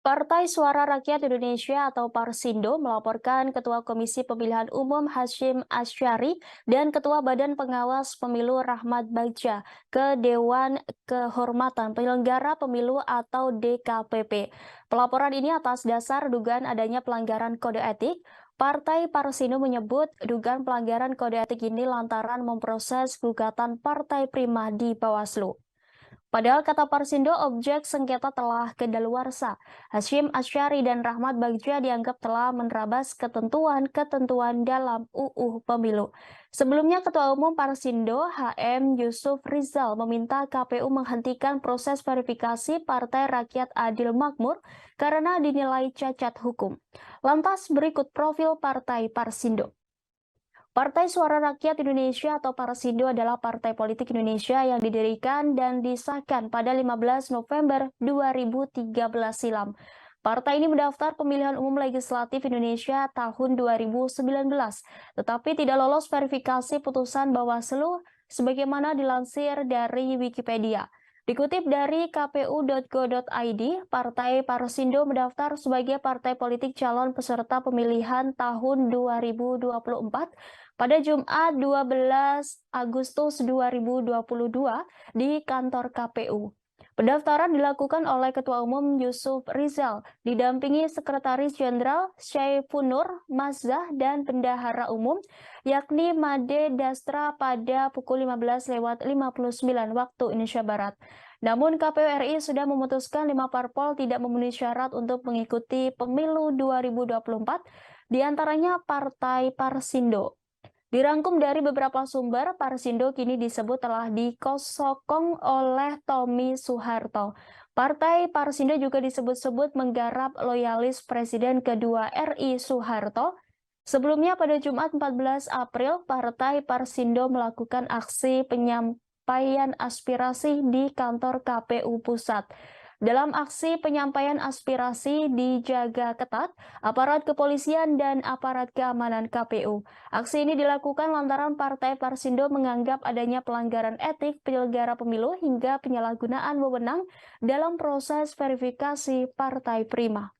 Partai Suara Rakyat Indonesia atau Parsindo melaporkan Ketua Komisi Pemilihan Umum Hashim Asyari dan Ketua Badan Pengawas Pemilu Rahmat Bagja ke Dewan Kehormatan Penyelenggara Pemilu atau DKPP. Pelaporan ini atas dasar dugaan adanya pelanggaran kode etik. Partai Parsindo menyebut dugaan pelanggaran kode etik ini lantaran memproses gugatan Partai Prima di Bawaslu. Padahal kata Parsindo, objek sengketa telah kedaluarsa. Hashim Asyari dan Rahmat Bagja dianggap telah menerabas ketentuan-ketentuan dalam UU Pemilu. Sebelumnya, Ketua Umum Parsindo, HM Yusuf Rizal, meminta KPU menghentikan proses verifikasi Partai Rakyat Adil Makmur karena dinilai cacat hukum. Lantas berikut profil Partai Parsindo. Partai Suara Rakyat Indonesia atau Parsindo adalah partai politik Indonesia yang didirikan dan disahkan pada 15 November 2013 silam. Partai ini mendaftar pemilihan umum legislatif Indonesia tahun 2019, tetapi tidak lolos verifikasi putusan Bawaslu sebagaimana dilansir dari Wikipedia. Dikutip dari kpu.go.id, Partai Parsindo mendaftar sebagai partai politik calon peserta pemilihan tahun 2024 pada Jumat 12 Agustus 2022 di kantor KPU. Pendaftaran dilakukan oleh Ketua Umum Yusuf Rizal, didampingi Sekretaris Jenderal Syaifunur Mazdah dan Bendahara Umum, yakni Made Dastra pada pukul 15.59 waktu Indonesia Barat. Namun KPU RI sudah memutuskan 5 parpol tidak memenuhi syarat untuk mengikuti pemilu 2024, diantaranya Partai Parsindo. Dirangkum dari beberapa sumber, Parsindo kini disebut telah dikosokong oleh Tommy Soeharto. Partai Parsindo juga disebut-sebut menggarap loyalis Presiden kedua RI Soeharto. Sebelumnya pada Jumat 14 April, Partai Parsindo melakukan aksi penyampaian aspirasi di kantor KPU Pusat. Dalam aksi penyampaian aspirasi dijaga ketat aparat kepolisian dan aparat keamanan KPU. Aksi ini dilakukan lantaran Partai Parsindo menganggap adanya pelanggaran etik penyelenggara pemilu hingga penyalahgunaan wewenang dalam proses verifikasi Partai Prima.